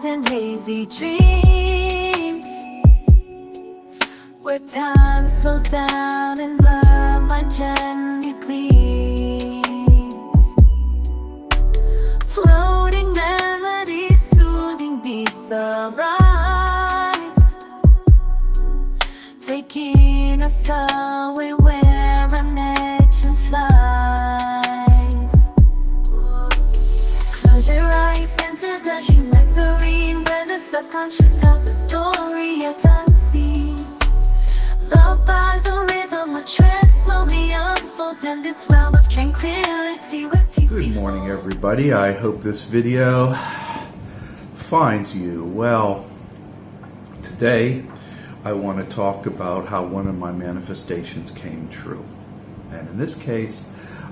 and hazy dreams, where time slows down and love line gently gleams. Floating melodies, soothing beats arise, taking us away where imagination flies. Close your eyes, enter the dreamland serene, where the subconscious tells a story yet unseen. Loved by the rhythm of trance slowly unfolds in this realm of tranquility where peace Good morning, everybody. I hope this video finds you well. Today, I want to talk about how one of my manifestations came true. And in this case,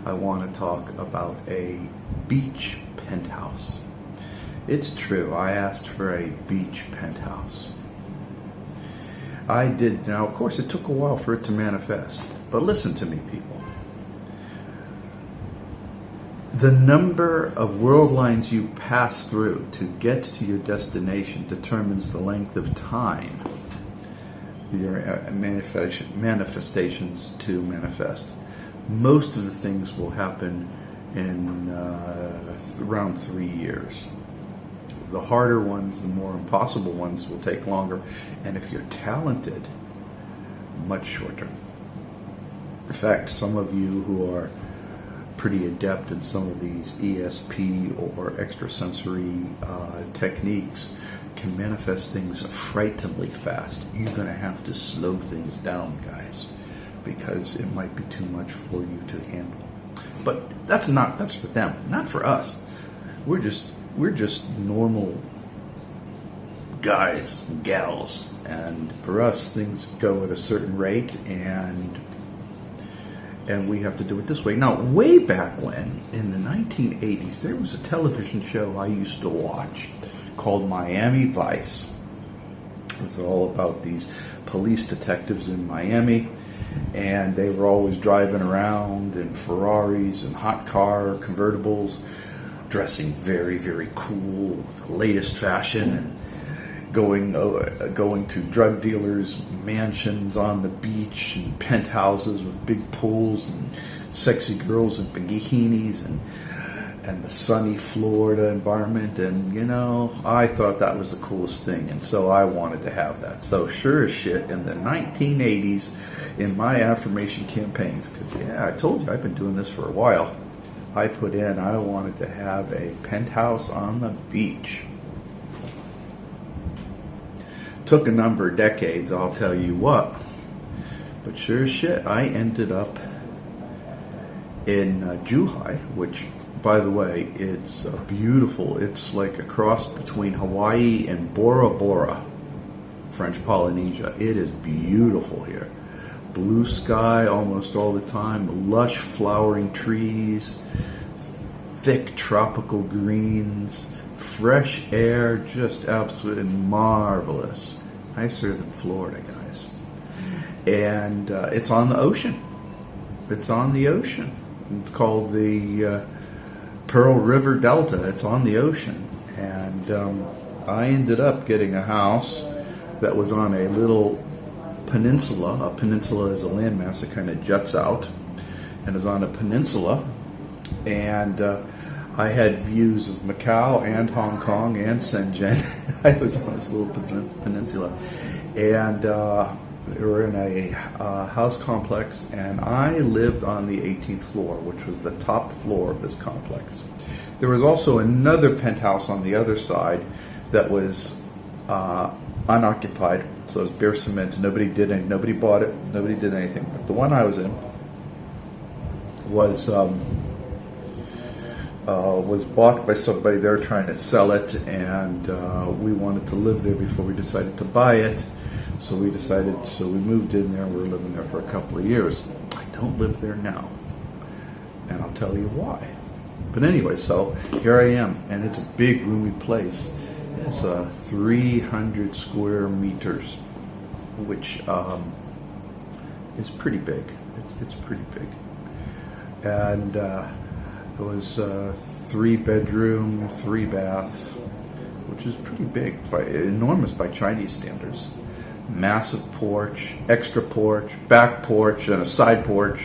I want to talk about a beach penthouse. It's true, I asked for a beach penthouse. I did. Now, of course, it took a while for it to manifest. But listen to me, people. The number of world lines you pass through to get to your destination determines the length of time your manifestations to manifest. Most of the things will happen in around 3 years. The harder ones, the more impossible ones will take longer, and if you're talented, much shorter. In fact, some of you who are pretty adept in some of these ESP or extrasensory techniques can manifest things frighteningly fast. You're going to have to slow things down, guys, because it might be too much for you to handle. But that's for them, not for us. We're just normal guys and gals, and for us things go at a certain rate, and we have to do it this way. Now, way back when, in the 1980s, there was a television show I used to watch called Miami Vice. It was all about these police detectives in Miami, and they were always driving around in Ferraris and hot car convertibles, dressing very, very cool with the latest fashion, and going to drug dealers' mansions on the beach and penthouses with big pools and sexy girls in bikinis and the sunny Florida environment. And I thought that was the coolest thing, and so I wanted to have that. So sure as shit, in the 1980s, in my affirmation campaigns, because I told you I've been doing this for a while, I put in, I wanted to have a penthouse on the beach. Took a number of decades, I'll tell you what. But sure as shit, I ended up in Zhuhai, which, by the way, it's beautiful. It's like a cross between Hawaii and Bora Bora, French Polynesia. It is beautiful here. Blue sky almost all the time, lush flowering trees, thick tropical greens, fresh air, just absolutely marvelous. Nicer than Florida, guys. And it's on the ocean. It's on the ocean. It's called the Pearl River Delta. It's on the ocean. And I ended up getting a house that was on a little peninsula. A peninsula is a landmass that kind of juts out and is on a peninsula. And I had views of Macau and Hong Kong and Shenzhen. I was on this little peninsula. And we were in a house complex, and I lived on the 18th floor, which was the top floor of this complex. There was also another penthouse on the other side that was unoccupied. So it was bare cement. Nobody bought it. Nobody did anything. But the one I was in was bought by somebody. They were trying to sell it, and we wanted to live there before we decided to buy it. So we moved in there. We were living there for a couple of years. I don't live there now, and I'll tell you why. But anyway, so here I am, and it's a big, roomy place. It's 300 square meters, which is pretty big. It's pretty big. And it was 3 bedroom, 3 bath, which is pretty big, enormous by Chinese standards. Massive porch, extra porch, back porch, and a side porch.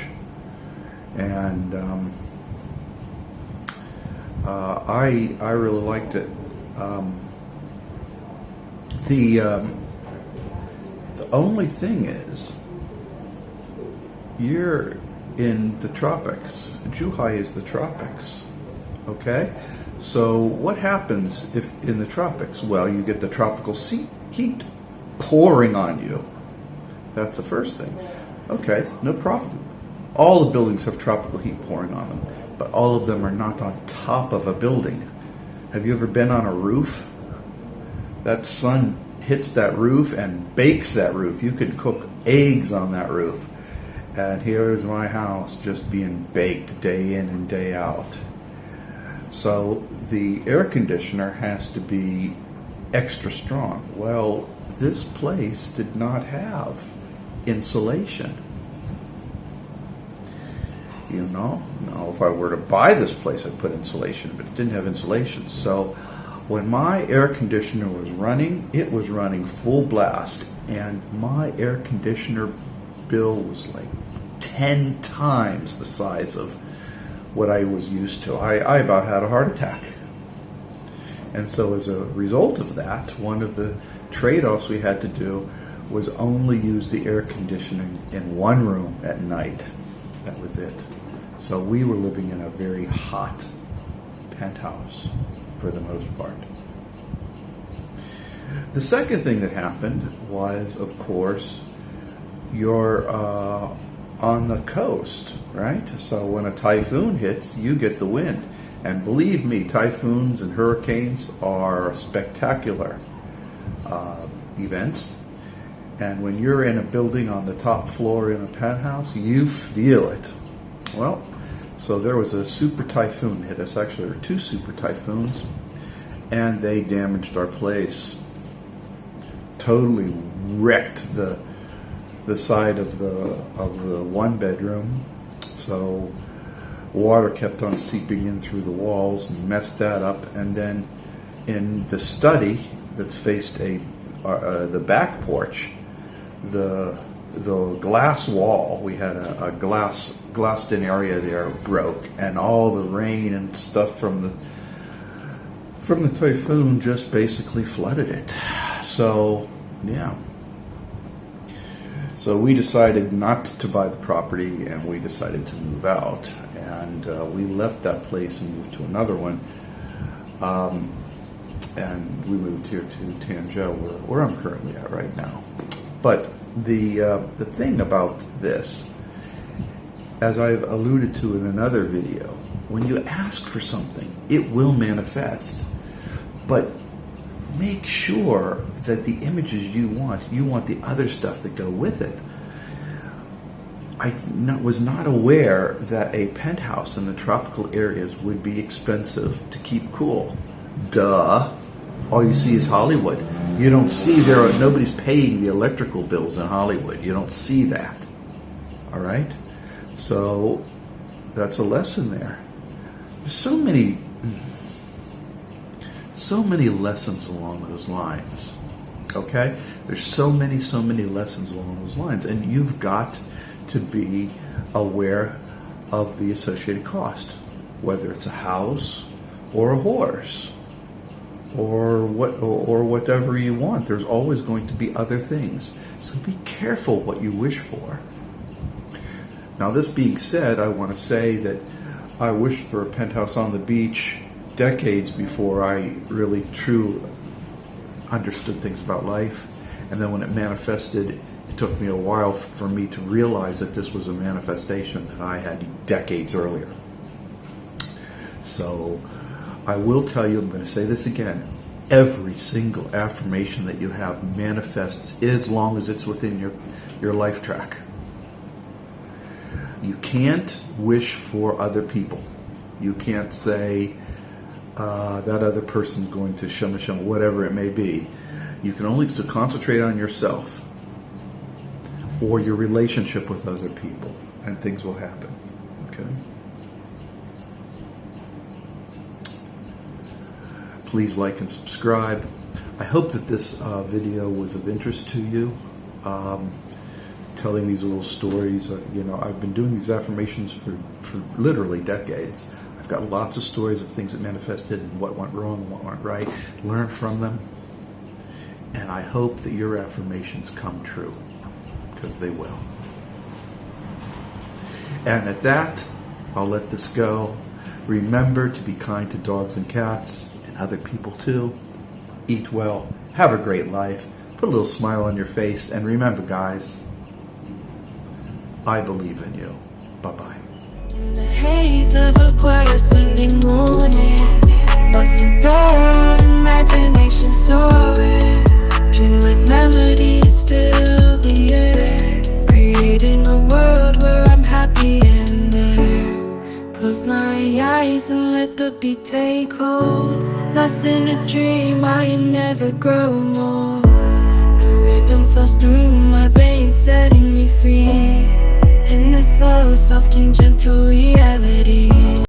And I really liked it. The only thing is, you're in the tropics. Zhuhai is the tropics. Okay? So what happens if in the tropics? Well, you get the tropical heat pouring on you. That's the first thing. Okay, no problem. All the buildings have tropical heat pouring on them, but all of them are not on top of a building. Have you ever been on a roof? That sun hits that roof and bakes that roof. You can cook eggs on that roof. And here's my house just being baked day in and day out. So the air conditioner has to be extra strong. Well, this place did not have insulation. You know, now if I were to buy this place, I'd put insulation, but it didn't have insulation. So when my air conditioner was running, it was running full blast, and my air conditioner bill was like 10 times the size of what I was used to. I about had a heart attack. And so as a result of that, one of the trade-offs we had to do was only use the air conditioning in one room at night. That was it. So we were living in a very hot penthouse for the most part. The second thing that happened was, of course, you're on the coast, right? So when a typhoon hits, you get the wind. And believe me, typhoons and hurricanes are spectacular events. And when you're in a building on the top floor in a penthouse, you feel it. Well, so there was a super typhoon hit us. Actually, there were two super typhoons, and they damaged our place. Totally wrecked the side of the one bedroom. So water kept on seeping in through the walls and messed that up. And then in the study that faced the back porch, the glass wall, we had a glassed-in area there, broke, and all the rain and stuff from the typhoon just basically flooded it. So yeah. So we decided not to buy the property, and we decided to move out. And we left that place and moved to another one. And we moved here to Tanzhou, where I'm currently at right now. But the thing about this, as I've alluded to in another video, when you ask for something, it will manifest. But make sure that the images you want the other stuff that go with it. I was not aware that a penthouse in the tropical areas would be expensive to keep cool. Duh. All you see is Hollywood. You don't see nobody's paying the electrical bills in Hollywood. You don't see that. All right? So that's a lesson there. There's so many lessons along those lines. Okay? There's so many lessons along those lines. And you've got to be aware of the associated cost, whether it's a house or a horse or whatever you want. There's always going to be other things. So be careful what you wish for. Now, this being said, I want to say that I wished for a penthouse on the beach decades before I really truly understood things about life. And then when it manifested, it took me a while for me to realize that this was a manifestation that I had decades earlier. So I will tell you, I'm going to say this again, every single affirmation that you have manifests as long as it's within your life track. You can't wish for other people. You can't say that other person's going to shama, whatever it may be. You can only concentrate on yourself or your relationship with other people, and things will happen. Okay? Please like and subscribe. I hope that this video was of interest to you. Telling these little stories, I've been doing these affirmations for literally decades. I've got lots of stories of things that manifested and what went wrong and what went right. Learn from them. And I hope that your affirmations come true, because they will. And at that, I'll let this go. Remember to be kind to dogs and cats and other people too. Eat well. Have a great life. Put a little smile on your face. And remember, guys, I believe in you. Bye-bye. In the haze of a quiet Sunday morning, lost in thought, imagination soaring, dream like melodies fill the air, creating a world where I'm happy in there. Close my eyes and let the beat take hold. Lost in a dream, I am never growing old. The rhythm flows through my veins, setting me free in this slow, soft and gentle reality.